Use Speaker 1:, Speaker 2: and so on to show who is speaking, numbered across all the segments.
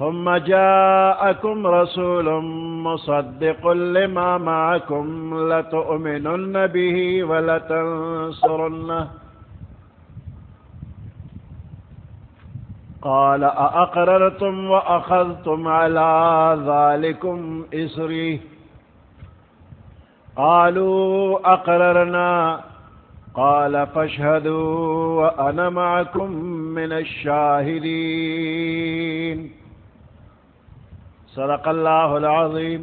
Speaker 1: ثم جاءكم رسول مصدق لما معكم لتؤمنن به ولتنصرنه قال أأقررتم وأخذتم على ذلكم إصري قالوا أقررنا قال فاشهدوا وأنا معكم من الشاهدين صدق الله العظيم।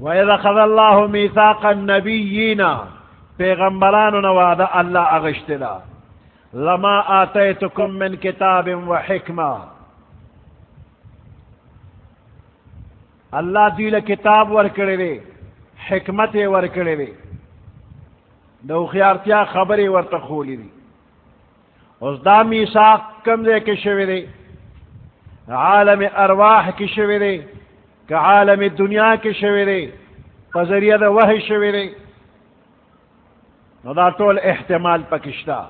Speaker 1: وَإِذَا أَخَذَ اللَّهُ مِيثَاقَ النَّبِيِّينَ پیغمبرانو نوادا اللہ اغشتلا لما آتیتکم من کتاب و حکمہ اللہ دیل کتاب ورکڑے وے حکمت ورکڑے وے دو خیارتیا خبری ورتخولی دی اس دا میثاق کم دے کے شوی دے عالم ارواح کی شوی دے کہ عالم دنیا کی شوی دے فذریعہ دا وحی شوی دے نو دا طول احتمال پکشتا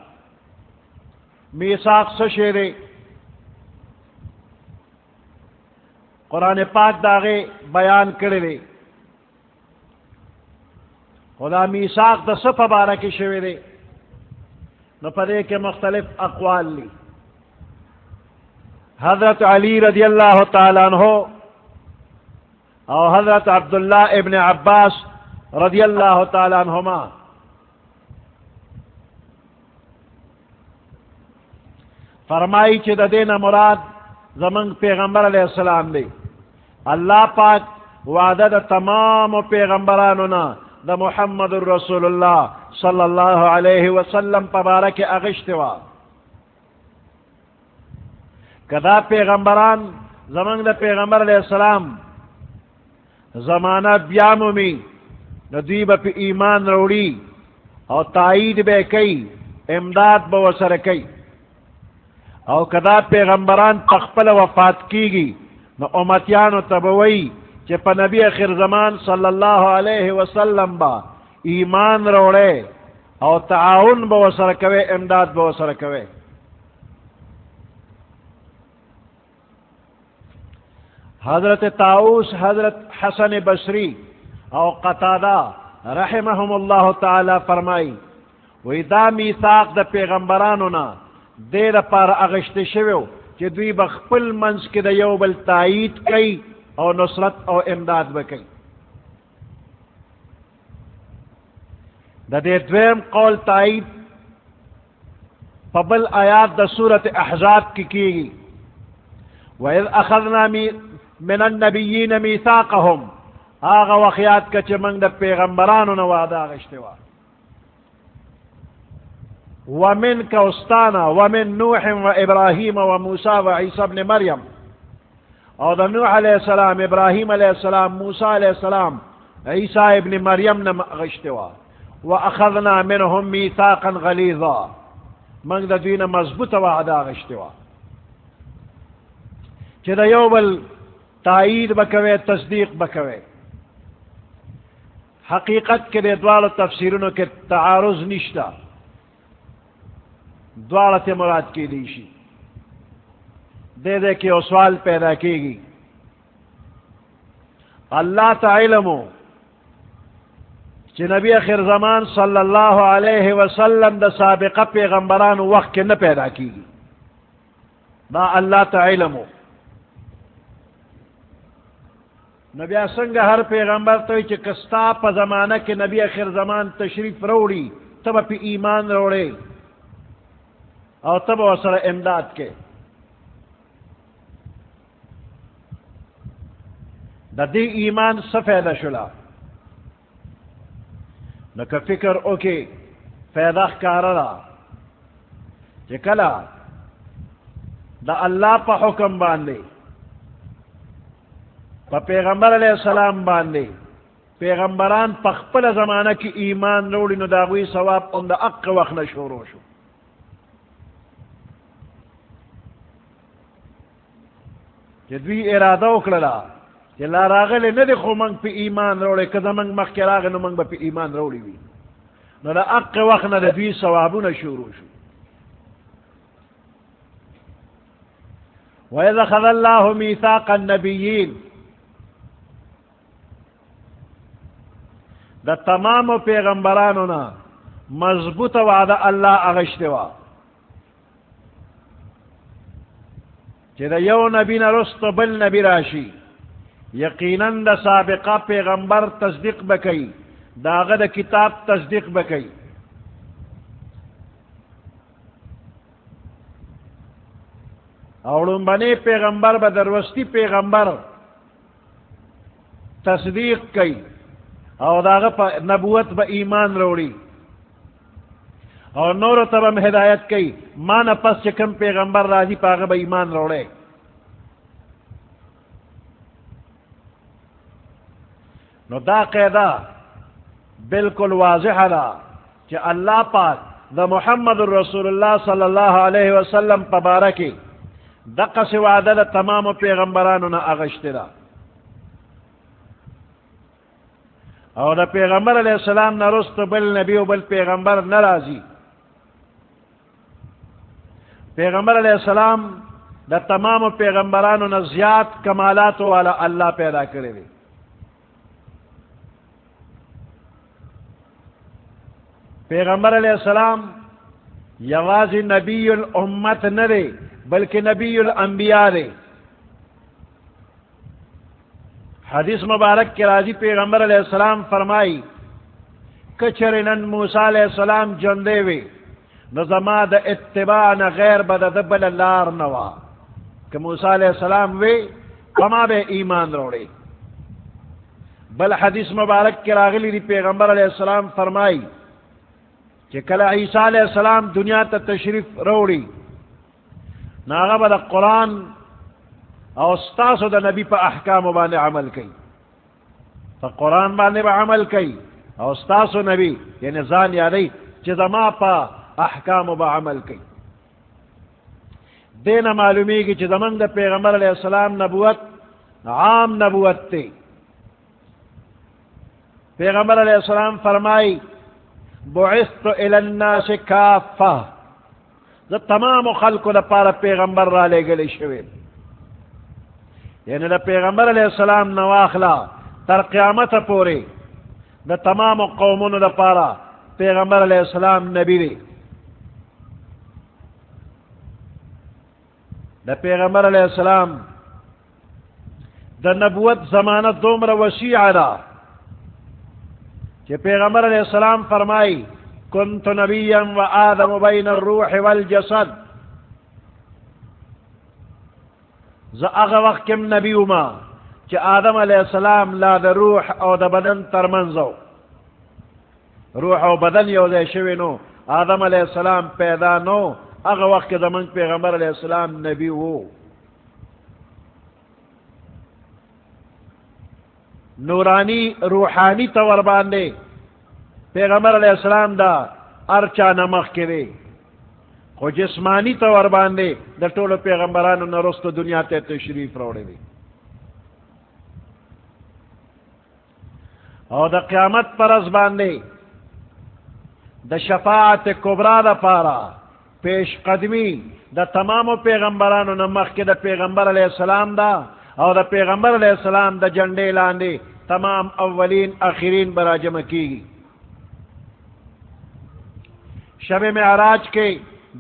Speaker 1: میثاق سشی دے قرآن پاک داغے بیان کرے خدا میثاق دا صفحہ بارہ کی شوی دے نو پدے کے مختلف اقوال لی حضرت علی رضی اللہ تعالیٰ عنہ اور حضرت عبداللہ ابن عباس رضی اللہ تعالیٰ عنہما فرمائی چی دا دین مراد زمان پیغمبر علیہ السلام دے اللہ پاک وعدہ دا تمام پیغمبرانونا دا محمد رسول اللہ صلی اللہ علیہ وسلم پبارک اغشتوا کدا پیغمبران زمان دا پیغمبر علیہ السلام زمانہ بیامومی ندیب پی ایمان روڑی اور تائید بے کئی امداد بوسر کئی او کدا پیغمبران تخپل وفات کیگی نو امتیانو تبوئی چی پا نبی اخر زمان صلی اللہ علیہ وسلم با ایمان روڑے او تعاون بوسر کوے امداد بوسر کوے حضرت طاؤس حضرت حسن بصری او قتادہ رحمہم اللہ تعالی فرمائی وی دا میثاق دا پیغمبرانونا دیر پار اغشت شویو چی دوی بخپل منس کی دا یو بل تائید کئی او نصرت او امداد بکئی دا دے دویم قول تائید فبل آیات دا سورت احزاب کی گی وَإِذْ أَخَذْنَا مِنَ النَّبِيِّينَ مِيثَاقَهُمْ آغا وخیات کا چی منگ دا پیغمبرانو نوادا غشتوا ومنك استانا ومن نوح وإبراهيم وموسى وعيسى ابن مريم او دا نوح علیہ السلام ابراہیم علیہ السلام موسیٰ علیہ السلام عیسیٰ ابن مریم نغشتوا واخذنا منهم میثاقا غلیظا منگ دا دوینا مضبوط وعدا غشتوا چی دا یو بل تائید بکوے تصدیق بکوے حقیقت کے دے دوال تفسیرونو کے تعارض نشتا دوالت مراد کی دیشی دے دے کہ وہ سوال پیدا کی گی اللہ تعلمو چی نبی آخر زمان صلی اللہ علیہ وسلم دا سابقہ پیغمبران وقت کے نہ پیدا کی گی دا اللہ تعلمو نبی سنگ ہر پیغمبر تو چی کستا پا زمانہ کے نبی آخر زمان تشریف روڑی تب پی ایمان روڑے اور تب وصل امداد کے دا دی ایمان سفیدہ شلا نکا فکر اوکے فیدہ کارلا چی کلا دا اللہ پا حکم باندے پا پیغمبر علیہ السلام باندے پیغمبران پا خپل زمانہ کی ایمان روڑی نو داغوی ثواب ان دا اق وقت نشورو شو دوی ارادہ اکڑلا کہ لا راغلے ندی خو منگ پی ایمان روڑے کدا منگ مخ کے راغے نو منگ با پی ایمان روڑی وی نو دا اق وقت نا دوی ثوابو نشورو شو وَإِذَا خَذَ اللَّهُ مِيثَاقَ النَّبِيِّينَ دا تمام پیغمبرانونا مضبوط وعدہ اللہ اغشتوا دا یو نبی نرست بل نبی راشی یقیناً دا سابقہ پیغمبر تصدیق بکی داغ دا کتاب تصدیق بکی اوڑن بنے پیغمبر بدروستی پیغمبر تصدیق کی او داغه په نبوت به ایمان وروړي او نور ته هم هدایت کوي ما نه پس چې کوم پیغمبر راځي په هغه به ایمان وروړي. نو دا قاعده بالکل واضحه ده چې الله پاک د محمد رسول الله صلی الله علیه وسلم په باره کې دقسې وعده د تمامو پیغمبرانو نه اغشتې ده او د پیغمبر علیہ السلام نه رسته بل نبی او بل پیغمبر نه راځي. پیغمبر علیہ السلام د تمامو پیغمبرانو نه زیات کمالات والا الله پیدا کړی دی. پیغمبر علیہ السلام یوازی نبی الامت نہ دے بلکہ نبی الانبیاء دے. حدیث مبارک کے راضی پیغمبر علیہ السلام فرمائی کچرنن موسیٰ علیہ السلام جندے وے نظما دا اتباع نہ غیر بد دبل لار نوا کہ موسیٰ علیہ السلام وے کما بے ایمان روڑے. بل حدیث مبارک کے راغلی دی پیغمبر علیہ السلام فرمائی کہ کل عیسیٰ علیہ السلام دنیا تا تشریف روڑی ناغب دا قرآن او ستاسو دا نبی پا احکام بانے عمل کئی تا قرآن بانے با عمل کئی او ستاسو نبی یعنی زان یادی چیزا ما پا احکام با عمل کئی. دینا معلومی کی چیزا من دا پیغمبر علیہ السلام نبوت عام نبوت تے. پیغمبر علیہ السلام فرمائی بعثت الى الناس کافہ دا تمام خلق دا پارا پیغمبر را لے گلے شوید یعنی دا پیغمبر علیہ السلام نواخلا تر قیامت پورے دا تمام قومون دا پارا پیغمبر علیہ السلام نبی دے. دا پیغمبر علیہ السلام دا نبوت زمانت دومر وسیع دا کہ پیغمبر علیہ السلام فرمائی کنت نبیا و آدم بین الروح والجسد ز اغا وقت کم نبی ما کہ آدم علیہ السلام لا دا روح او دا بدن ترمنزو روح او بدن یو دے شوی نو آدم علیہ السلام پیدا نو اغا وقت دا من پیغمبر علیہ السلام نبی ہو. نورانی روحانی طور باندے پیغمبر علیہ السلام دا ارچا نمخ کرے خو جسمانی طور باندے دا طول پیغمبرانو نرست دنیا تے تشریف روڑے دے. او دا قیامت پر از باندے دا شفاعت کبرا دا پارا پیش قدمی دا تمام پیغمبرانو نمخ کے دا پیغمبر علیہ السلام دا او دا پیغمبر علیہ السلام دا جنڈے لاندے تمام اولین آخرین برا جمع کی. شب معراج کے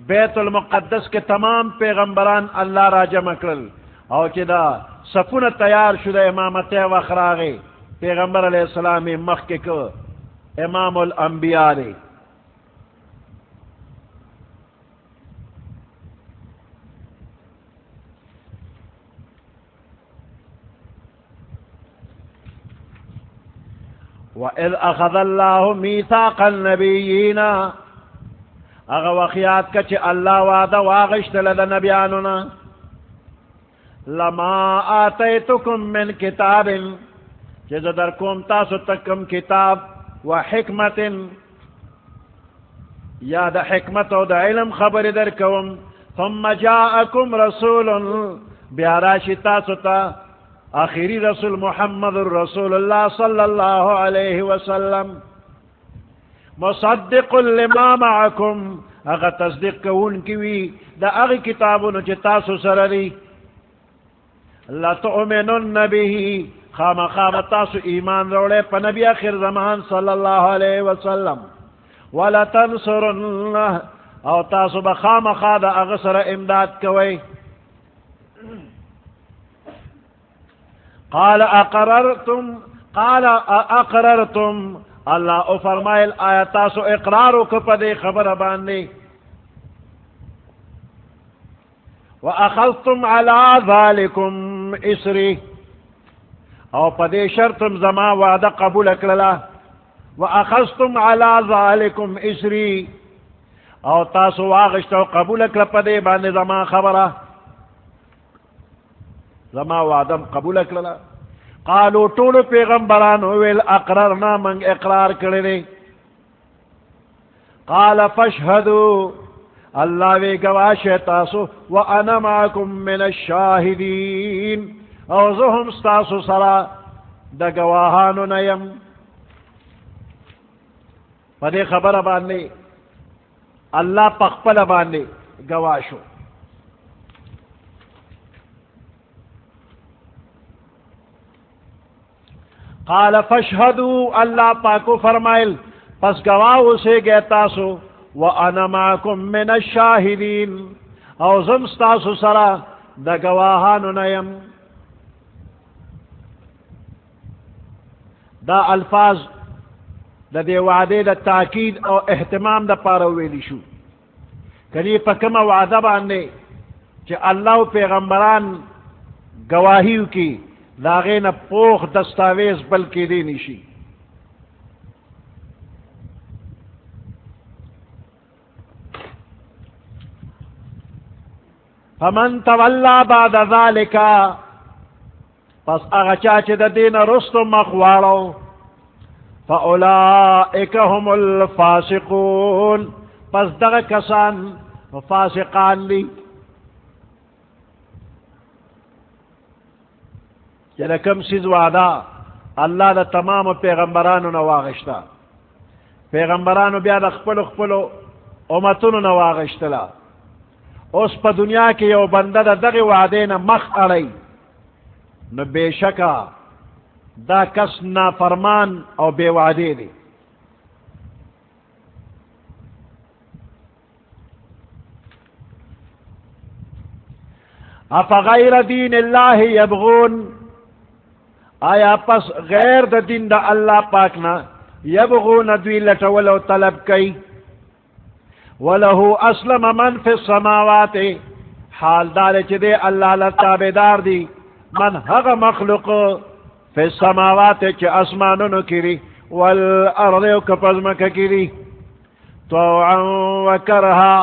Speaker 1: بیت المقدس کے تمام پیغمبران اللہ را جمع کرل او چی دا صفون تیار شدہ امامت وخراغے پیغمبر علیہ السلام مخ کے کو امام الانبیاء دے. وَإِذْ أَخَذَ اللَّهُ مِيثَاقَ النَّبِيِّينَ اغا وخیات کچھ اللہ وعدہ واغشت لدى نبیاننا لما آتیتکم من کتاب چیز درکم تاسو تکم کتاب و حکمت یا دا حکمت و دا علم خبر درکم ثم جاءکم رسول بیاراشی تاسو تا آخری رسول محمد رسول اللہ صلی اللہ علیہ وسلم مصدق لما معکم اگا تصدیق کون کیوی دا اگی کتابون چی تاسو سردی لتؤمنن به خام تاسو ایمان روڑے پا نبی آخر زمان صلی اللہ علیہ وسلم ولتنصرن او تاسو بخام دا اغسر امداد کوئی. قال اقررتم اللہ او فرمائل آیا تاسو اقرارو کپدے خبر باندے وَأَخَذْتُمْ عَلَىٰ ذَلِكُمْ إِسْرِي او پدے شرطم زما وعدہ قبول اکللا واخذتم على ذلكم اسری او تاسو واغشتو قبول کړه په دې باندې زما خبره زما وعدم قبول کړه. قالو ټول پیغمبرانو ویل اقررنا من اقرار کړی. قال فاشهدوا اللہ وی گواش تاسو وانا معکم من الشاہدین او زهم ستاسو سرا دا گواهانو نیم. پدے خبر باندے اللہ پخپل باندے گواشو. قال فاشهدوا اللہ پاکو فرمائل پس گواہو سے گئے تاسو وَأَنَا مَعَكُمْ مِنَ الشَّاهِدِينَ او زم ستاسو سرا دا گواہانو نیم. دا الفاظ دا دے وعدے دا تاکید او احتمام دا پارویلی شو. کنی پا کم وعدہ باندے چے اللہ و پیغمبران گواہیو کی داغین پوخ دستاویز بلکی دینی شی. فمن تولا بعد ذلك پس اغچا چه دا دین رستو مخوارو فاولائک هم الفاسقون پس دغا کسان فاسقان لی. چه کم سیز وعدا اللہ دا تمام پیغمبرانو نواغشتا. پیغمبرانو بیا دا خپلو امتونو نواغشتلا. اس پا دنیا کے یو بندہ دا دغی وعدین مخ اڑی نو بے شکا دا کس نافرمان او بے وعدے دی. افغیر دین اللہ یبغون آیا پس غیر دا دین دا اللہ پاکنا یبغون دوی لٹولو طلب کئی. وَلَهُ أَسْلَمَ مَنْ فِي السَّمَاوَاتِ حال دار چی دے اللہ لتابدار دی من حق مخلوق فی السماوات چی اسمانونو کری والارض و کپزمک کری طوعا و کرها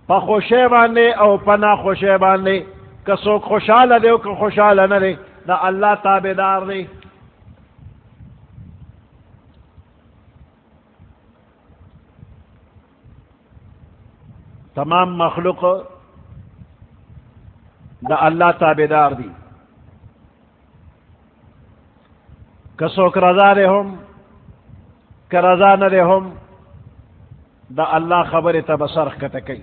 Speaker 1: پا خوشے باندے او پنا خوشے باندے کسو خوشحال دے او که خوشحال ندے دا اللہ تابدار دی. تمام مخلوق دا اللہ تابدار دی. کسوک رضا دے ہم کہ رضا نہ دے ہم دا اللہ خبر تبصرخ کتکی.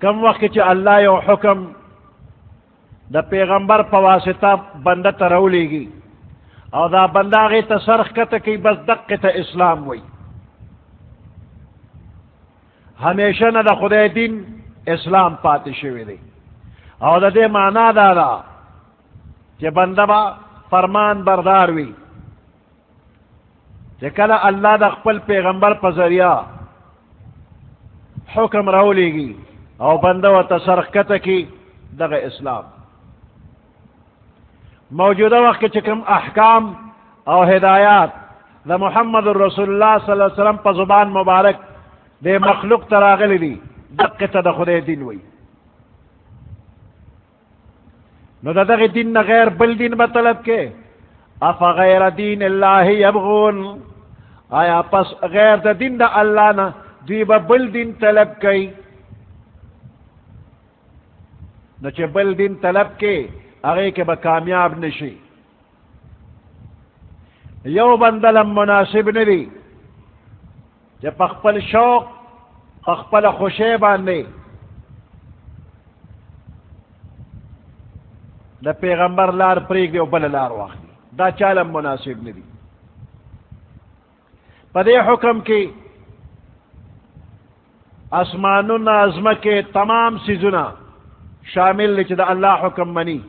Speaker 1: کم وقت چی اللہ یو حکم دا پیغمبر پواسطہ بندہ ترولی گی او دا بندہ غی تصرخ کتکی بس دقت اسلام وی. ہمیشہ نہ دا خدای دین اسلام پاتی شوی دی او دا دے معنی دارا کہ بندہ با فرمان بردار وی کہ کلا اللہ دا خپل پیغمبر پا ذریعہ حکم رولی گی او بندہ و تصرخت کی دا اسلام. موجودہ وقت چکم احکام او ہدایات دا محمد رسول اللہ صلی اللہ علیہ وسلم پا زبان مبارک دے مخلوق تراغلی دی دقیتا دا خدای دین وی. نو دا دغی دین نا غیر بل دین بطلب کے افا غیر دین اللہ یبغون آیا پس غیر دا دین دا اللہ نا دوی با بل دین طلب کئی. نو چے بل دین طلب کے اگے کے با کامیاب نشی. یو بندلم مناسب ندی کہ پخپل شوق پخپل خوشے باندے دا پیغمبر لار پریگ دے و بل لار واخلی دا چالم مناسب ندی. پدے حکم کی اسمانون عظمت کے تمام سیزنا شامل لچ دا اللہ حکم منی.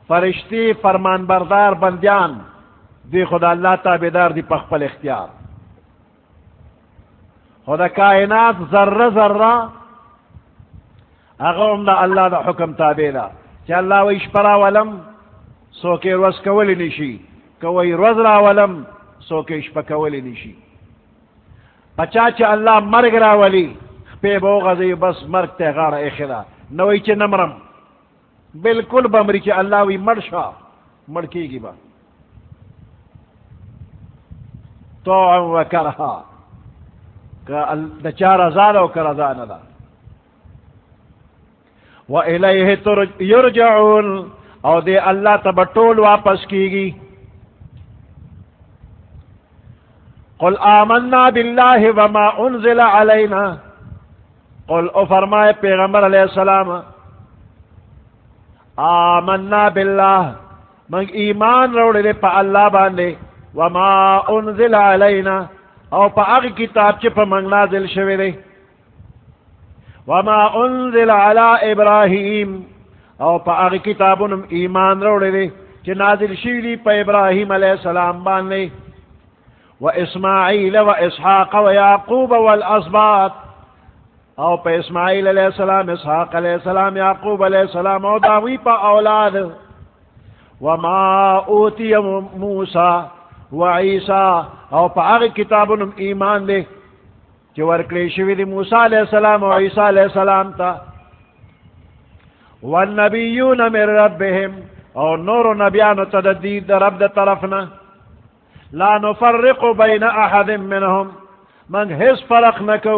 Speaker 1: فرشتی فرمان بردار بندیان دی خدا اللہ تابدار دی پخپل اختیار. خدا کائنات ذرہ ذرہ هغه هم د الله د حکم تابع ده چې الله وایي شپه راولم څوک یې ورځ کولی نشي که وایي ورځ راولم څوک یې شپه کولی نشي په چا چې الله مرګ راولي خپې به وغځوي بس مرګ ته یې غاړه ایښې ده نه وایي چې نه مرم بالکل به مري چې الله وایي مړ شه مړ کېږي به طوعا وکرها که د چا رضا ده او که رضا نه ده وإلیه یرجعون او دے اللہ تب ٹول واپس کی گی قل آمنا باللہ وما انزل علینا قل او فرمائے پیغمبر علیہ السلام آمنا باللہ من ایمان روڑے دے پا اللہ باندے وما انزل علینا او پا اغی کتاب چی پا منگ نازل شوے دے وما انزل على ابراہیم او پا اغی کتابونم ایمان روڑے دے چی نازل شیدی پا ابراہیم علیہ السلام باندے و اسماعیل و اسحاق و یعقوب والاسباط او پا اسماعیل علیہ السلام اسحاق علیہ السلام یعقوب علیہ السلام او داوی پا اولاد وما اوتی موسیٰ و عیسیٰ او پا اغی کتابونم ایمان دے کہ ورکلی شوی دی موسیٰ علیہ السلام و عیسیٰ علیہ السلام تا والنبیون من ربهم او نور نبیان تددید رب دا طرفنا لا نفرق بین احد منهم من حس فرق نکو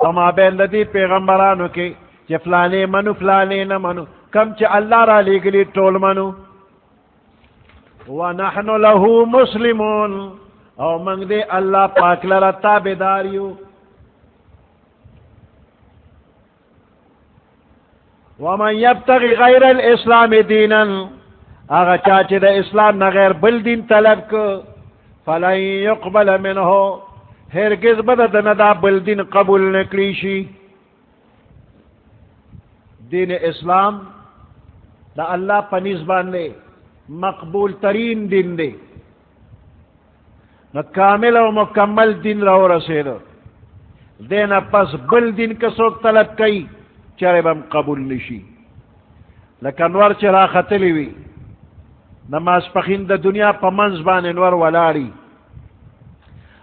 Speaker 1: وما بین دی پیغمبرانو کے چی فلانے منو فلانے نہ منو کم چی اللہ را لگلی طول منو ونحن له مسلمون او من دے اللہ پاک لرا تابداریو ومن يبتغي غير الاسلام دينا اغا چاچه دا اسلام نا غیر بل دین طلب کو فلن يقبل منه ہرگز بدد ندا بل دین قبول نکلیشی دین اسلام دا اللہ پنیز باندے مقبول ترین دین دے نا کامل و مکمل دین رہو رسید دینا پس بل دین کسوک طلب کئی چرے بم قبول نشی لکن ور چرا خطلی وی نماز پخین دا دنیا پا منزبان انور ولاری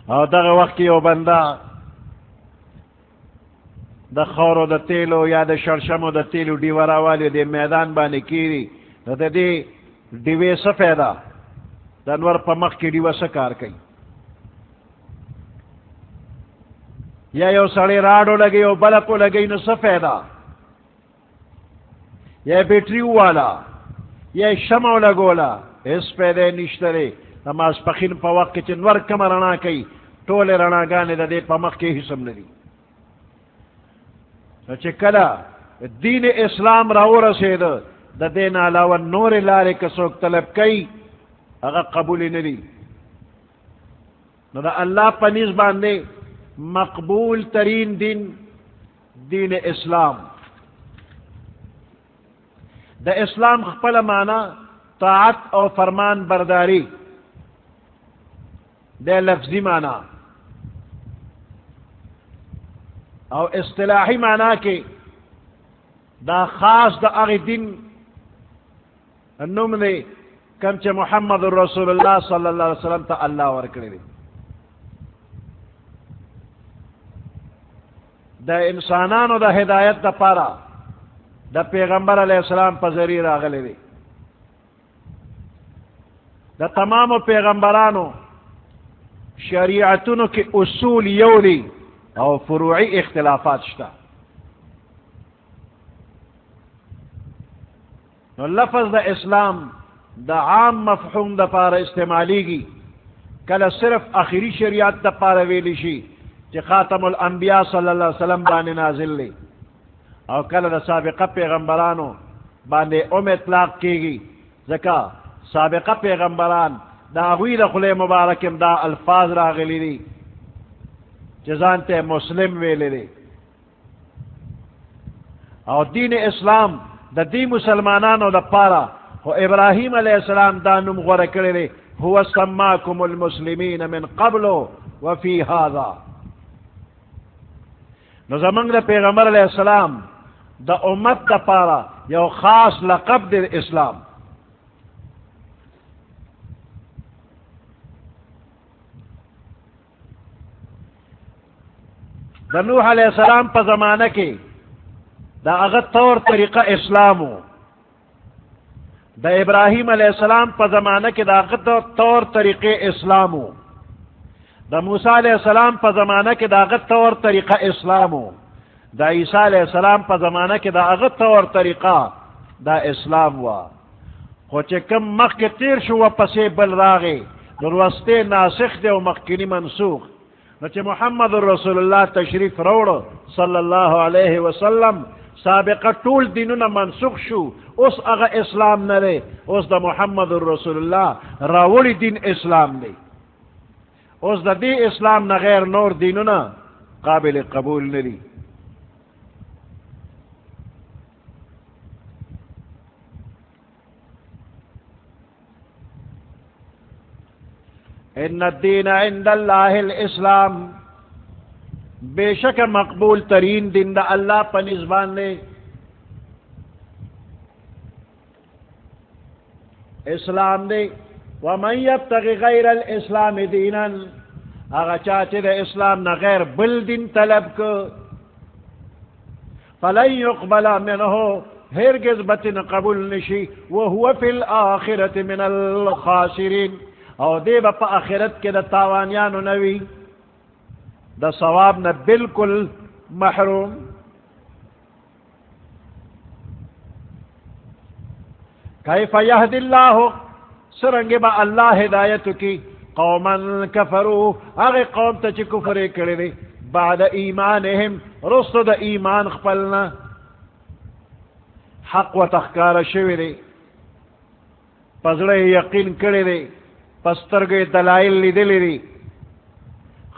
Speaker 1: او دغه وقت یو بندا د خورو د تیلو یا د شرشمو د تیلو ډیورا والی د میدان باندې کیری د دې ډیوې څه فایده د انور په مخ کې ډیوه څه کار کوي یا یو سړی راډو لګي او بلکو لګي نو څه فایده یا بیٹری والا یا شمع لگولا اس پیدے نشترے نماز پخین پا وقت چن ور کم رنا کئی ٹول رنا گانے دا دے پا مخ کے حسم ندی چے کلا دین اسلام راو رسید دا دین علاوہ نور لارے کسوک طلب کئی اگا قبولی ندی نو دا اللہ پنیز باندے مقبول ترین دین اسلام دا اسلام خپل مانا طاعت او فرمان برداری دا لفظی مانا او اصطلاحی مانا کے دا خاص دا اغی دین نم دے کم چے محمد رسول اللہ صلی اللہ علیہ وسلم تا اللہ ورکڑی دے دا انسانانو دا ہدایت دا پارا دا پیغمبر علیہ السلام پا ذریعہ راغلے دے دا تمام پیغمبرانو شریعتونو کی اصول یولی او فروعی اختلافات شتا نو لفظ دا اسلام دا عام مفہوم دا پارا استعمالی گی کل صرف آخری شریعت دا پارا ویلی شی چی خاتم الانبیاء صلی اللہ علیہ وسلم بانے نازل لے او کل دا سابقہ پیغمبرانو باندے اطلاق کی گی زکا سابقہ پیغمبران دا اغوی دا خلے مبارکم دا الفاظ راغلی دی جزانتے مسلم ویلے دی او دین اسلام دا دی مسلمانانو دا پارا و ابراہیم علیہ السلام دا نم غرکڑی دی هو سماکم المسلمین من قبلو وفی هذا نو زمانگ دا پیغمبر علیہ السلام د امت د پارا یو خاص لقب د اسلام. د نوح علیہ السلام په زمانہ کې دا هغه طور طریقہ اسلامو. د ابراہیم علیہ السلام په زمانہ کې دا هغه طور طریقے اسلامو. د موسی علیہ السلام په زمانہ کې دا هغه طور طریقہ اسلامو. د عیسی علیہ السلام په زمانہ کې دا هغه طور طریقہ دا اسلام وا. خو چې کم مخکې تیر شو پسې بل راغی نو وروستی ناسخ دی او مخکینی منسوخ. نو چې محمد رسول الله تشریف راوړ صلی الله علیه وسلم سابقه ټول دینونه منسوخ شو. اوس هغه اسلام نه دی، اوس د محمد رسول الله راوړی دین اسلام دی. اوس د دې اسلام نه غیر نور دینونه قابل قبول نه دي. ان الدین عند اللہ الاسلام، بے شک مقبول ترین دین دا اللہ پا نزبان دے اسلام دے. ومن یبتغی غیر الاسلام دینا، اگا چاچے دے اسلام نا غیر بل دین طلب کو فلن يقبل منه ہرگز بتن قبول نشی وهو فی الآخرة من الخاسرین، او دے با پا آخرت کے دا تاوانیانو نوی دا ثواب نا بالکل محروم. کیف یہد اللہ، سرنگ با اللہ ہدایت کی قوما کفروا، اگے قوم تا چی کفر کردے بعد ایمانہم، رسط دا ایمان خپلنا حق و تخکار شوی، پزڑے یقین کردے، پسترگے دلائل لیدلی دی،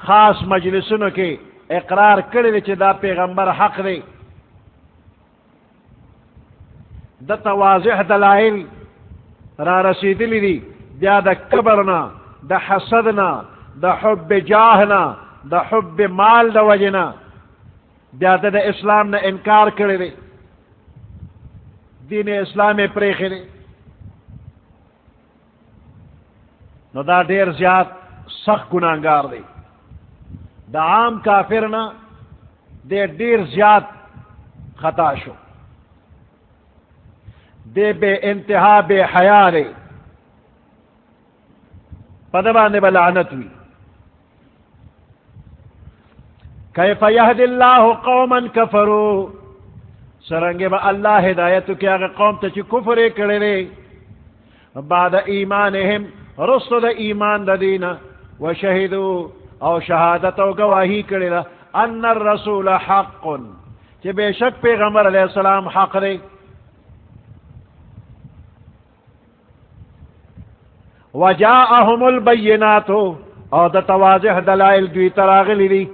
Speaker 1: خاص مجلسونو کے اقرار کردے چی دا پیغمبر حق دے، دا واضح دلائل را رسیدلی دی، بیا دا کبرنا، دا حسدنا، دا حب جاہنا، دا حب مال دا وجنا، بیا دا اسلام نا انکار کردے، دین اسلام پریخی دے. نو دا دیر زیاد سخت گناہگار دی. دا عام کافرنا دیر زیاد خطا شو، دے بے انتہا بے حیا دے، پدبانے بلعنت ہوئی. کیف یہد اللہ قوما کفروا، سرنگے با اللہ ہدایتو کیا کہ قوم تا چی کفر کرے بعد ایمانہم، رسل دا ایمان دا دینا، وشہدو او شہادت او گواہی کرے ان الرسول حق، چی بے شک پیغمبر علیہ السلام حق دے. وجاءہم البینات، او دا تواضح دلائل دوی تراغلی دی.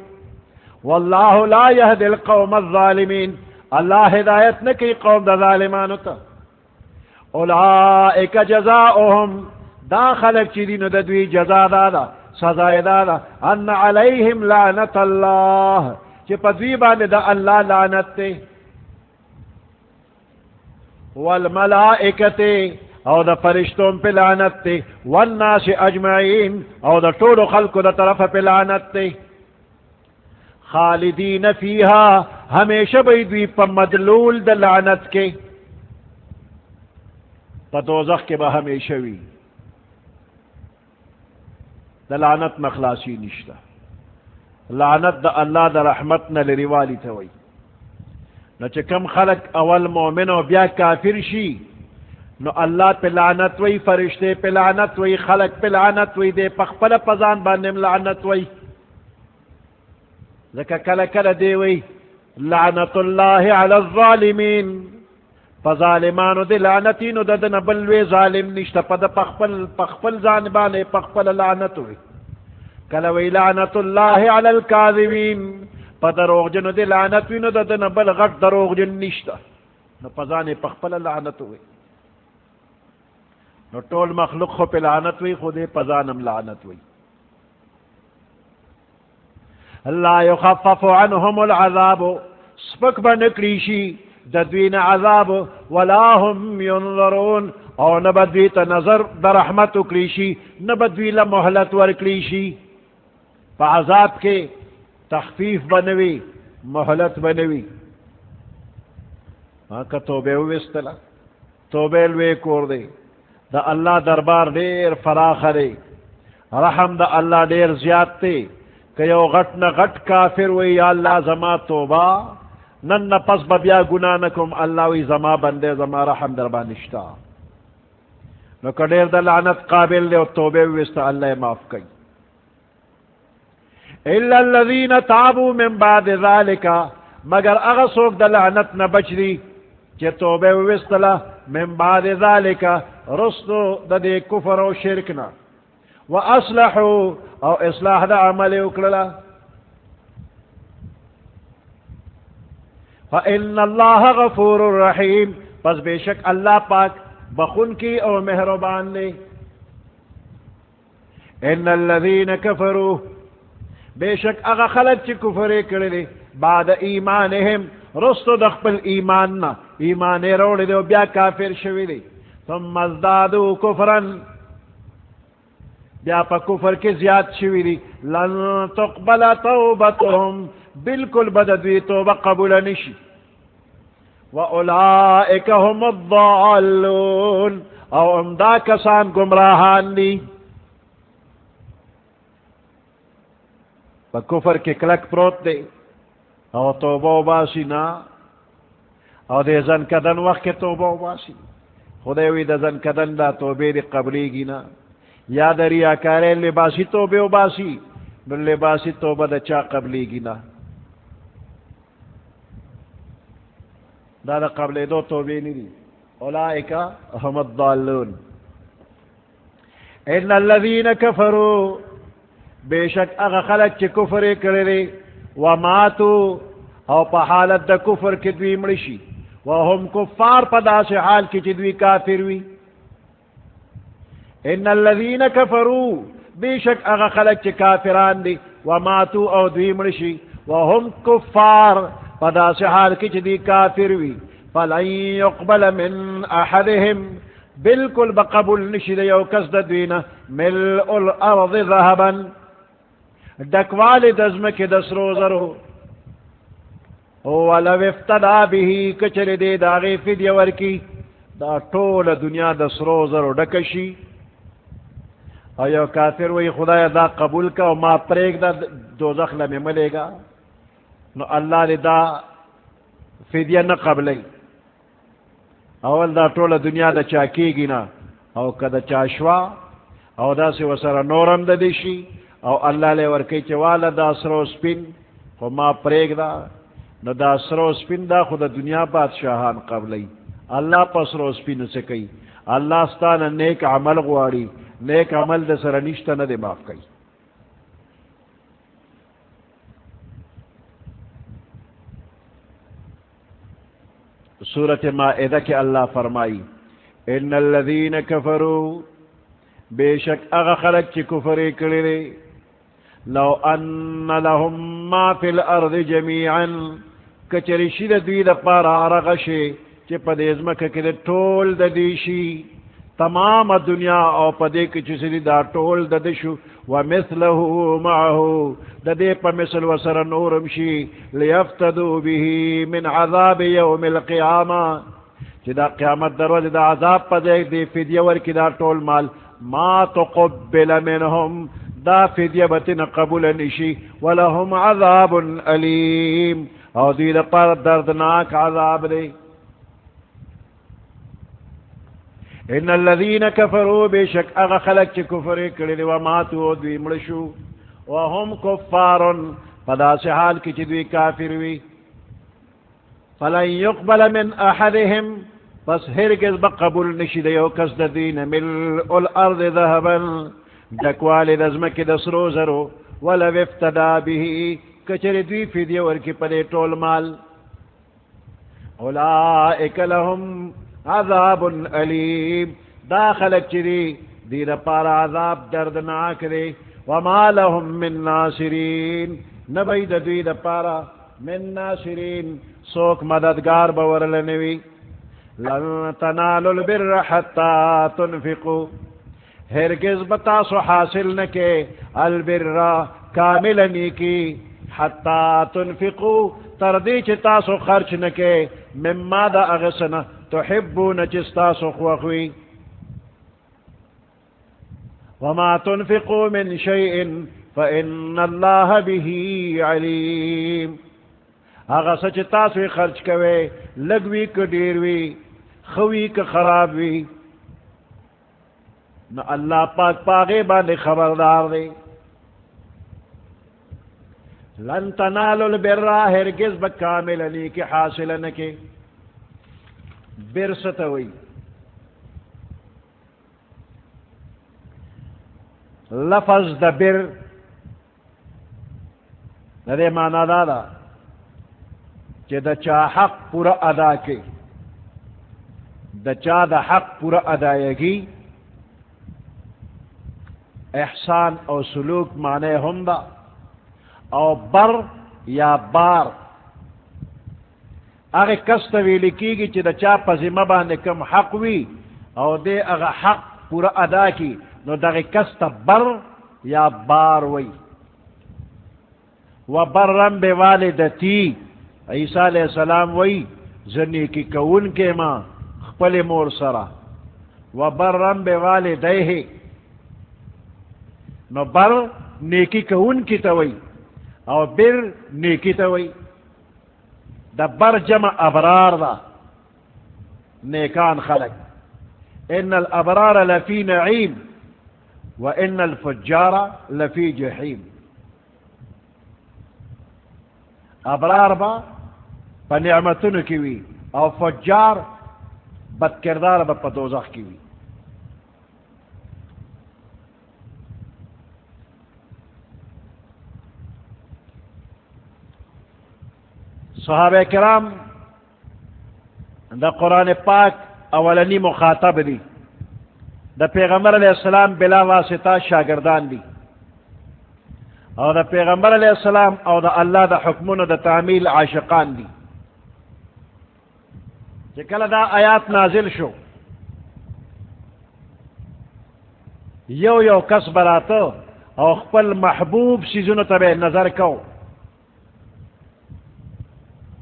Speaker 1: واللہ لا یہد القوم الظالمین، اللہ ہدایت نکی قوم دا ظالمانو تا. اولئک جزاؤہم، دا خلق چی دینو دا دوی جزا دادا، سزا دادا، ان علیہم لعنت اللہ، چی پدوی باندے دا اللہ لعنت تے، والملائکت، او دا فرشتون پہ لعنت تے، والناس اجمعین، او دا طول خلق دا طرف پہ لعنت تے. خالدین فیہا، ہمیشہ بیدوی پا مدلول دا لعنت کے، پا دوزخ کے با ہمیشہ وی، دا لعنت مخلاصی نشتا. لعنت دا اللہ دا رحمت نا لروالی تاوی. نو چکم خلق اول مومن و بیا کافر شی، نو اللہ پہ لعنت وی، فرشتے پہ لعنت وی، خلق پہ لعنت وی، دے پخپل پزان بانیم لعنت وی. ذکا کل کل دے وی لعنت اللہ علی الظالمین، فظالمانو دے لعنتینو دا دن بلوی ظالم نشتا، پا دا پخپل زانبانے پخپل لعنت وی. کل وی لعنت اللہ علی الکاذبین، پا دروغ جنو دے لعنت وی، نو دا دن بل غٹ دروغ جن نشتا، نو پزانے پخپل لعنت وی. نو طول مخلوق خو پہ لعنت وی، خودے پزانم لعنت وی. لا يخفف عنهم العذاب، سپک بنکریشی ددوین عذاب ولا هم ينظرون او نبدوی تا نظر در رحمت اکلیشی نبدوی لمحلت ورکلیشی پا عذاب کے تخفیف بنوی محلت بنوی کہ توبے وستلا توبے لوے کور دے دا اللہ دربار دیر فراخ دے رحم دا اللہ دیر زیاد تے کہ یو غٹ نا غٹ کافر وی یا اللہ زما توبہ نن نا پس ببیا گناہ نکم اللہ وی زما بندے زما رحم دربار نشتا نو کدیر دا لعنت قابل دے و توبے وستا اللہ معاف کئی الا الذین تابوا من بعد ذالک مگر اغسوک دا لعنت نہ بچ دی چے توبے وستلا من بعد ذالک رستو دا دے کفر و شرکنا و اصلحوا او اصلاح دا عمل اکللا فإن اللہ غفور الرحیم پس بے شک اللہ پاک بخن کی او مہربان نے ان الذین کفروا بے شک اغا خلق چی کفرے کرلے بعد ایمانہم رستو دخپل ایماننا ایمان روڑ دے و بیا کافر شوی دے ثم ازدادو کفرن بیا پا کفر کے زیاد شوی دی لن تقبل توبتهم بالکل بددوی توبہ قبول نشی وَأُولَئِكَ هُمُ الضَّالُّونَ او امدا کسان گمراہان دی پا کفر کے کلک پروت دے او توبہ باسی نا او دے زن کدن وقت کے توبہ باسی خدایوی دے زن کدن دا توبے دی قبلی گی نا یا دا ریاکارے لباسی توبے باسی نو لباسی توبہ دا چا قبلی گی نا دا قبل دو توبے نہیں دی اولائکا هم الضالون ان الذین کفروا بے شک اغا خلق چی کفر کرے وماتو او پا حالت دا کفر کی دوی مرشی وهم کفار پا دا سے حال کی چی دوی کافر وی ان الذین کفروا بے شک اغا خلق چی کافران دی وماتو او دوی مرشی وهم کفار پا دا سے حال کی چی دوی کافر وی فلن يقبل من احدهم بالکل بقبول نشد یو کس دا دوینا ملء الارض ذهبا ڈکوال دزمک دسرو زرو ولو افتدا به کچر دے داغی فدیہ ورکی دا طول دنیا دسرو زرو ڈکشی او یو کافر وی خدای دا قبول کا و ما پریک دا دوزخ لمی ملے گا نو اللہ نے دا فدیہ نہ قبلی اول دا طول دنیا دا چاکی گی نا او کدا چاشوا او دا سی وسر نورم دا دیشی او اللہ لے ورکی چوالا دا سرو سپین خو ما پریک دا نو دا سرو سپین دا خود دنیا بادشاہان قبلی اللہ پا سرو سپین سکی اللہ ستانا نیک عمل غواری نیک عمل دا سر نشتا ندے معاف کئی سورة مائدہ کے اللہ فرمائی ان الذین کفروا بے شک اغا خلق چی کفری کرے لو ان لهم ما فی الارض جمیعا کچری شید دوی دا پارا رغشے چی پدیزمک کدے ٹول دا دیشی تمام دنیا او پدے کچی دا ٹول دا دشو ومثله معه دا دے پا مثل وسر نورم شی لیفتدو به من عذاب یوم القیامة چی دا قیامت دروز دا عذاب پا دے دے فدیہ ورکی دا ٹول مال ما تقبل منهم دا فدیہ بتن قبول نشی ولهم عذاب علیم او دی دا پر دردناک عذاب دے ان الذین کفروا بے شک اغا خلق چی کفر کرلی وماتو دوی مرشو وهم کفارن پدا سے حال کی چی دوی کافر وی فلن يقبل من احدهم پس ہرگز بقبول نشید یو کس دین ملء الارض ذهبا دکوال دزمک دسرو زرو ولو افتدا به کچر دوی فدیہ ورکی پدے ٹول مال اولئک لهم عذاب علیم داخلت چری دیر پارا عذاب دردناک دے وما لهم من ناصرین نبید دوی دا پارا من ناصرین سوک مددگار بورلنوی لن تنالوا البر حتى تنفقوا ہرگز بتاسو حاصل نکے البر کامل نیکی حتی تنفقوا تردی چی تاسو خرچ نکے مما دا اغسنا تحبون چستاسو خوخوی وما تنفقوا من شيء فإن الله به عليم اغا سچ تاسو خرچ کوئے لگوی که دیروی خوی که خراب وی نو اللہ پاک پاگے باندے خبردار دے لن تنالوا البر ہرگز بکامل نیکی حاصل نکے بر ستوئی لفظ دا بر ندے مانا دادا کہ دا چا حق پورا ادا کے دا چا دا حق پورا ادائیگی احسان او سلوک مانے ہم دا او بر یا بار اگر کس ویلی کی گی چی دا چا پزیمہ باندے کم حق وی او دے اگر حق پورا ادا کی نو دا کس بر یا بار وی و برم بے والدتی عیسیٰ علیہ السلام وی زنی کی کون کے ماں خپل مور سرا و برم بے والدیہ نو بر نیکی کون کی توئی او بر نیکی توئی دا بر جمع ابرار دا نیکان خلق ان الابرار لفی نعیم و ان الفجار لفی جحیم ابرار با پا نعمتن کیوی او فجار بد کردار با پا دوزخ کیوی صحابہ کرام دا قرآن پاک اولنی مخاطب دی دا پیغمبر علیہ السلام بلا واسطہ شاگردان دی او دا پیغمبر علیہ السلام او دا اللہ دا حکمون دا تعمیل عاشقان دی چکل دا آیات نازل شو یو کس براتو او خپل محبوب سیزونو تبے نظر کو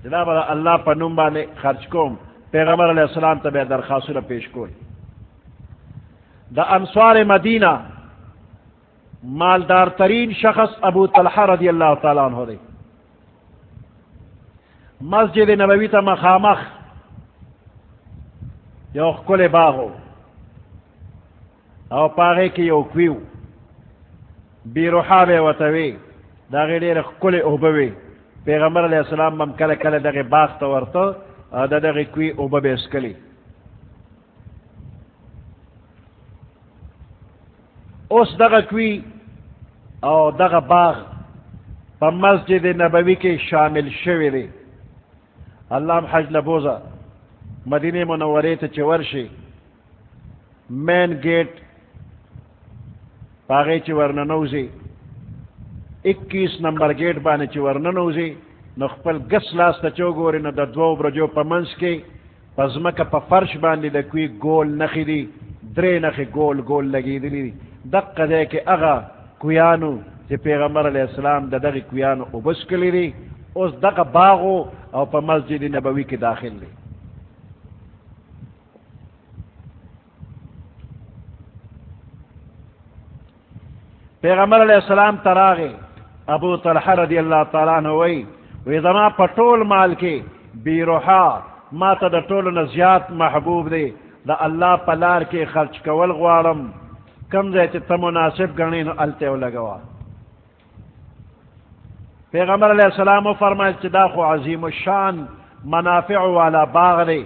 Speaker 1: جناب اللہ پا نمبانے خرچ کوم پیغمبر علیہ السلام تبے درخواست پیش کول دا انصار مدینہ مالدار ترین شخص ابو طلحہ رضی اللہ تعالیٰ عنہ دے مسجد نبوی تا مخامخ یو خکل باغو او پاغے کی یو کویو بیروحا بے وطوی دا غیر خکل اوبوی پیغمبر علیہ السلام بم کل کل دغی باغ تا ورطا دا دغی کوی اوبو بے اسکلی اس دغا کوی او دغا باغ پا مسجد نبوی کے شامل شوی دے اللہ حج لبوزا مدینہ منوری تا چورشی مین گیٹ پاگے چورننوزی 21 نمبر گیٹ بانے چورننوزی نخپل گس لاس تا چوگوری نا دا دو برجو پا منس کے پزمکا پا فرش باندی دا کوئی گول نخی دی درے نخی گول گول لگی دی دقا دے کہ اغا کویانو تی پیغمبر علیہ السلام دا دغی کویانو اوبسکلی دی اس دقا باغو او پا مسجد نبوی کی داخل دی پیغمبر علیہ السلام تراغی ابو طلحہ رضی اللہ تعالیٰ عنہ وی زما پا طول مال کے بیروحا ما تا دا طول نزیات محبوب دے دا اللہ پلار کے خرچ کول غوارم کم زیتی تا مناسب گنین التیو لگوا پیغمبر علیہ السلام فرمائے چی دا خو عظیم الشان منافع والا باغ دے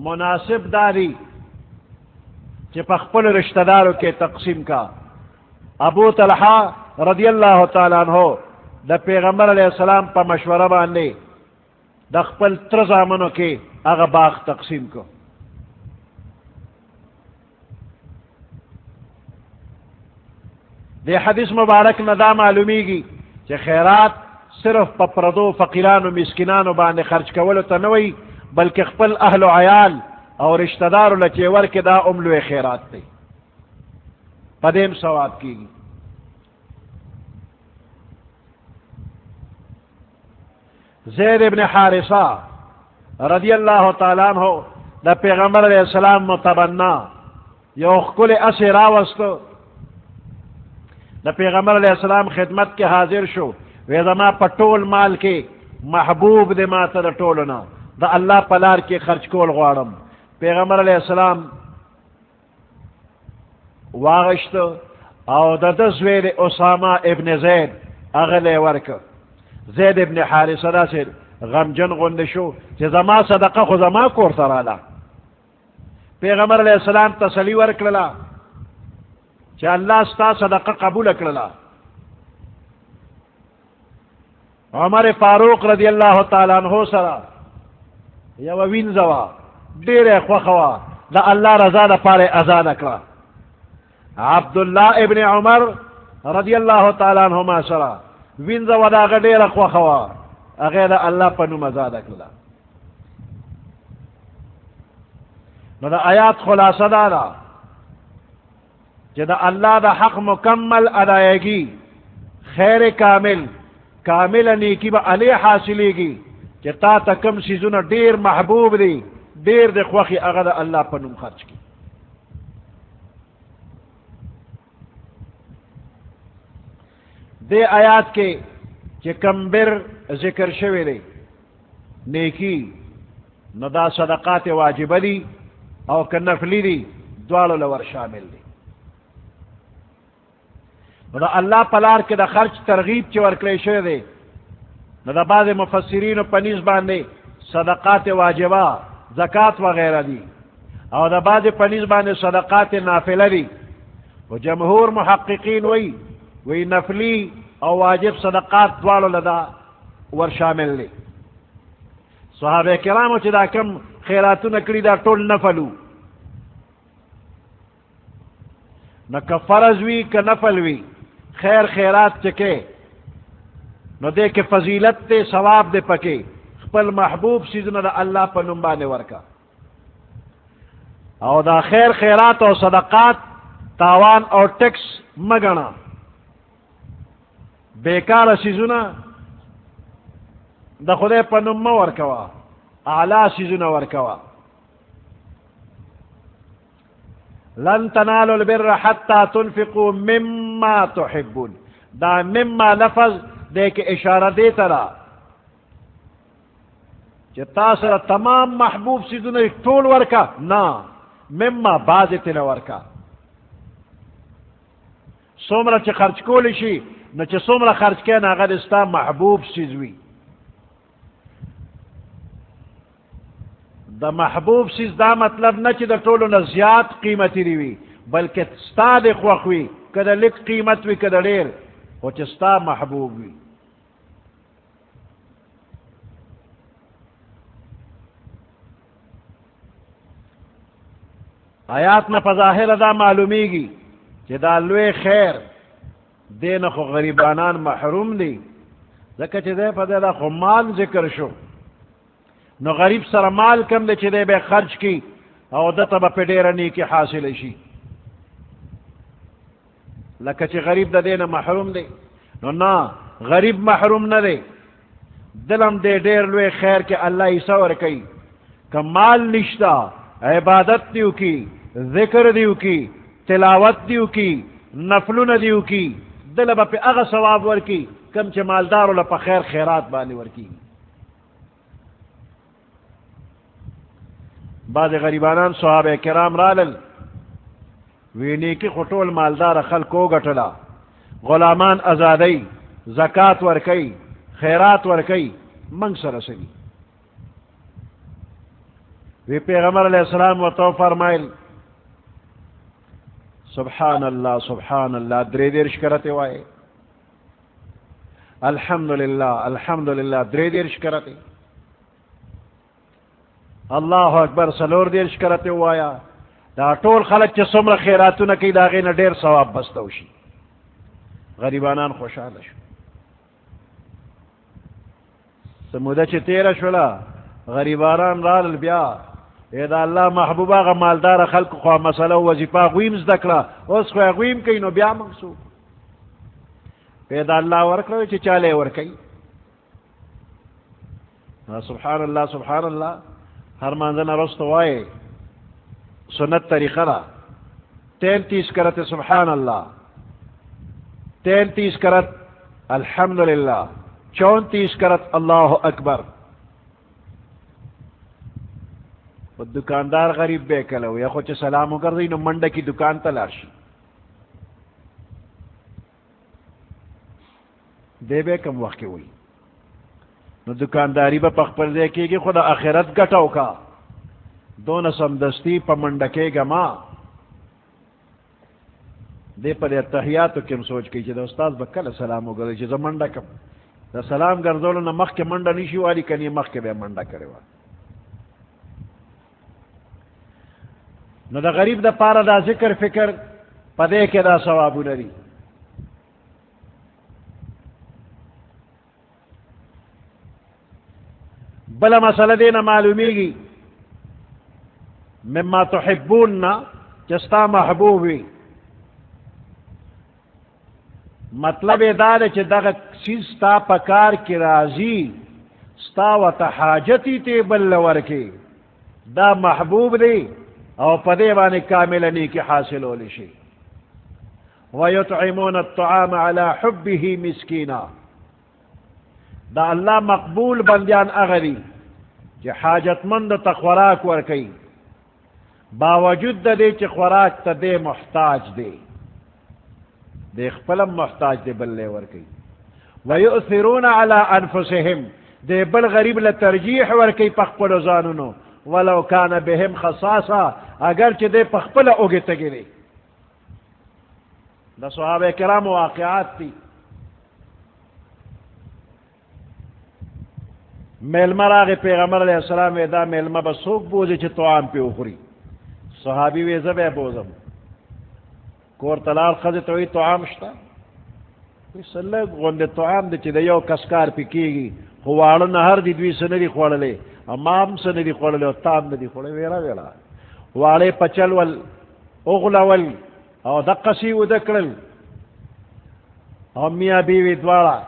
Speaker 1: مناسب داری چی پخپل رشتہ دارو کے تقسیم کا ابو طلحہ رضی اللہ تعالیٰ عنہ دا پیغمبر علیہ السلام پا مشورہ باندے دا خپل ترزامنو کے اغا باغ تقسیم کو دے حدیث مبارک ندا معلومی گی کہ خیرات صرف په پردو فقیرانو مسکینانو باندې خرچ کولو ته نه وي بلکې خپل اهل و عیال او رشتہ دارو له چې ورکې دا لوی خیرات دی په دې هم ثواب کېږي. زید ابن حارثہ رضی اللہ تعالیٰ عنہ دا پیغمبر علیہ السلام متبنا یو ښکلی اسی راوستو دا پیغمبر علیہ السلام خدمت کے حاضر شو وی زما پا ټول مال کے محبوب دے ما تا دا ټولنا دا اللہ پلار کے خرچ کول غوارم. پیغمبر علیہ السلام واغشت او دا دزوی دے اسامہ ابن زید اغلی ورک. زید ابن حارثہ دا سے غمجن غند شو چی زما صدقہ خو زما کور ترالا. پیغمبر علیہ السلام تسلی ورکللا چی اللہ ستا صدقہ قبول اکللا. عمر فاروق رضی اللہ تعالیٰ عنہ سرا یو وینزوا دیر خوخوا دا اللہ رضا دا پارے ازاد اکلا. عبداللہ ابن عمر رضی اللہ تعالیٰ عنہما سرا وینزوا دا غدیر خوخوا اغیر اللہ پنو ازاد اکلا. نو دا آیات خلاصہ دارا جدا اللہ دا حق مکمل ادائیگی خیر کامل کامل نیکی با علی حاصلی گی کہ تا کم سیزونا دیر محبوب دی دیر دی خوخی اغد اللہ پنم خرچ کی. دے آیات کے کہ کمبر ذکر شوی دی نیکی نو دا صدقات واجب دی او کنفلی دی دوالو لور شامل دی. نو دا اللہ پلار کے دا خرچ ترغیب چی ورکلے شوی دے نو دا بعض مفسرین و پنیز باندے صدقات واجبہ زکاة وغیرہ دی او دا بعض پنیز باندے صدقات نافلہ دی. و جمہور محققین وی نفلی او واجب صدقات دوالو لدا ور شامل دی. صحابہ کرامو چی دا کم خیراتو نکری دا ٹول نفلو نہ فرض وی کہ نفل وی خیر خیرات چکے نو دے کے فضیلت تے ثواب دے پکے خپل محبوب سیزن دا اللہ پا نمبانے ورکا. او دا خیر خیرات او صدقات تاوان اور ٹیکس مگنا بیکار سیزن دا خدے پا نمبا ورکوا اعلی سیزن ورکوا. لن تنالوا البر حتى تنفقوا مما تحبون دا مما لفظ دے کے اشارہ دیتا را کہ تاثر تمام محبوب سیدنا طول ورکا نا مما بعض تل ورکا. سومرا چی خرچ کولی شی نا چی سومرا خرچ کے نا غد استا محبوب سیزوی. دا محبوب سیز دا مطلب نہ چی دا ٹولو نا زیاد قیمتی دیوی بلکہ ستا دے خوخوی کدا لک قیمت وی کدا دیر و چی ستا محبوب وی. آیات نا پظاہر دا معلومی گی چی دا لوے خیر دین خو غریبانان محروم دی زکا چی دے پا دے دا خو مال ذکر شو نو غریب سر مال کم دے چی دے بے خرچ کی او دتا با پیڈیرنی کی حاصل شی لکا چی غریب دا دینا محروم دے نو نا غریب محروم نہ دے دلم دے دیر لوے خیر کے اللہ عیسور کئی کہ مال نشتا عبادت دیو کی ذکر دیو کی تلاوت دیو کی نفلون دیو کی دل با پہ اغا ثواب ورکی کم چی مالدارو لپا خیر خیرات بانی ورکی. بعض غریبانان صحابہ کرام رالل وینی کی خطول مالدار خلقو گٹلا غلامان ازادی زکاة ورکی خیرات ورکی منگ سرسلی. وی پیغمبر علیہ السلام و تو فرمائل سبحان اللہ درے دیرش کرتے وائے الحمدللہ درے دیرش کرتے اللہ اکبر سلور دیرش کرتے وایا دا طول خلق چا سمر خیراتو نکی دا غین دیر ثواب بستوشی. غریبانان خوشحال شو. سموده چې تیره شوله غریباران رالل بیا دا الله محبوبه هغه مالداره خلکو خوا مسله و وظیفه هغوی هم زده کړه اوس خو هغوی هم کوي نو بیا موږ څوک پیدا الله ورکړی چې چاله یې ورکوي سبحان الله سبحان الله هر مانځه نه وروسته وایې سنت طریقه ده 33 کرت سبحان الله 33 کرت الحمدللہ 34 کرت اللہ اکبر دکاندار غریب بے کلو یا خوچ سلامو کر دی نو منڈا کی دکان تلاشی دے بے کم وقت ہوئی نو دکانداری با پخپر دے کی گی خدا آخرت گٹاو کا دون سمدستی پا منڈکے گا ما دے پر اتحیاتو کم سوچ کی چی دا استاذ با کل سلامو کر دی چی دا منڈا کم دا سلام گردولو نا مخ کے منڈا نیشی والی کنی مخ کے بے منڈا کرے والی نو دا غریب دا پارا دا ذکر فکر پدے کے دا ثوابو نری بلا مسئلہ دینا معلومی گی مما تحبون نا چستا محبوبی مطلب دا دے چھ دا چیز تا پکار کی رازی ستا و تحاجتی تے بلور کے دا محبوب دے او پدے بانے کاملنی کی حاصل ہولی شی وَيُطْعِمُونَ الطُّعَامَ عَلَى حُبِّهِ مِسْكِينًا دا اللہ مقبول بندیان اغری کہ حاجت مند تا خوراک ورکی باوجود دا دے چی خوراک تا دے محتاج دے دے خپلم محتاج دے بلے ورکی وَيُؤْثِرُونَ عَلَى أَنفُسِهِمْ دے بل غریب لترجیح ورکی پخپل زانونو ولو کان بهم خصاصا اگر چی دے پخپل اوگے تگی دے دا صحابہ کرام واقعات تی میلمہ راغی پیغمبر علیہ السلام دا میلمہ بسوک بوزی چی طعام پی اخری صحابی ویزا بے بوزم کور تلال خزی توی طعام شتا سلگ غند طعام دے چی دا یو کسکار پی کیگی خوالو نهر دی دوی سندی خواللے امام سندی خواللے و تام ندی خواللے ویلا ویلا والے پچل وال اغلول او دقسی و دکرل او میاں بیوی دوارا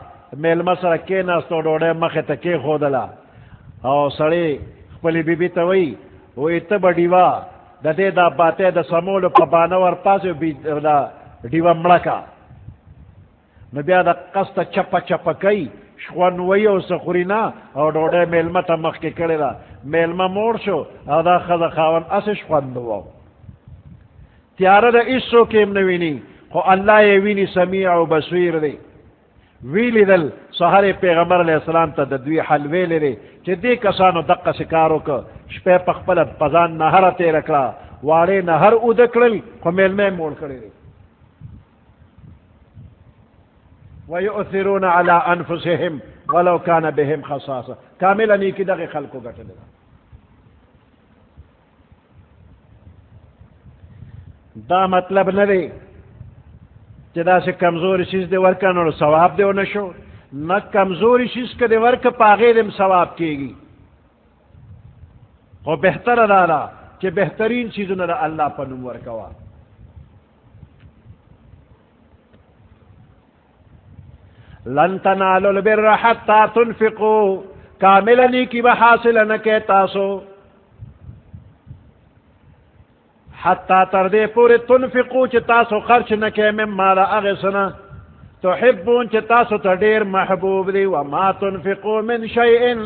Speaker 1: میلمہ سر کے ناستو ڈوڑے مخی تکی خودلا او سڑی خپلی بی بی تاوی وہ اتبا ڈیوا دا دے دا باتے دا سمولو پبانور پاسو دا ڈیوا مڑکا نبیا دا قصد چپا چپا کئی شخوان ویو سخورینا او ڈوڑے میلمہ تا مخ کے کرے دا میلمہ موڑ شو او دا خز خاون اس شخوان دو تیارا دا اس سو کیم نوینی خو اللہ یہ وینی سمیع و بصویر دے ویلی دل سہر پیغمبر علیہ السلام تا دوی حل ویلی دے چی دی کسانو دقا سکارو کا شپے پخپل پزان نہر تے رکلا وارے نہر او دکلل خو میلمہ موڑ کرے دے وَيُؤْثِرُونَ عَلَىٰ أَنفُسِهِمْ وَلَوْ كَانَ بِهِمْ خَصَاصَةٌ کاملا نیکی دغی خلقو گٹل دا مطلب ندے چدا سے کمزوری چیز دے ورکن اور ثواب دے نشو نہ کمزوری چیز کے دے ورک پاغیر ثواب کی گی وہ بہتر ادارا کہ بہترین چیزوں نے اللہ پر نمور کوا لن تنالوا البر حتى تنفقوا کاملا نیکی بحاصل نکے تاسو حتی تردے پوری تنفقو چی تاسو خرچ نکے مما لا اغسنا تحبون چی تاسو تردیر محبوب دی وما تنفقو من شیئن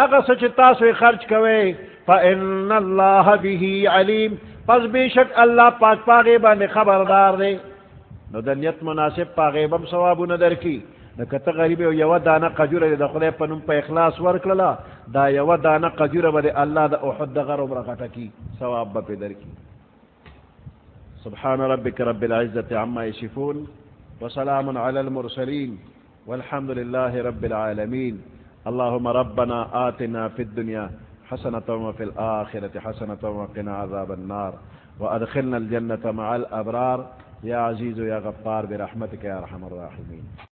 Speaker 1: اغس چی تاسو خرچ کوئے فإن اللہ به علیم پس بے شک اللہ پاک پاغیبا نے خبردار دے نو دنیت مناسب پاغیبا ثوابو ندر کی نکتا غریبی یو دانا قجور دی دا خدای پنم پا اخلاص ورکللا دا یو دانا قجور با دی اللہ دا احد دا غرب رکھتا کی ثواب با پیدر کی سبحان ربك رب العزة عما يصفون وسلام على المرسلين والحمد لله رب العالمين اللهم ربنا آتنا في الدنيا حسنة وفي الآخرة حسنة وقنا عذاب النار وأدخلنا الجنة مع الأبرار يا عزيز يا غفار برحمتك يا أرحم الراحمين.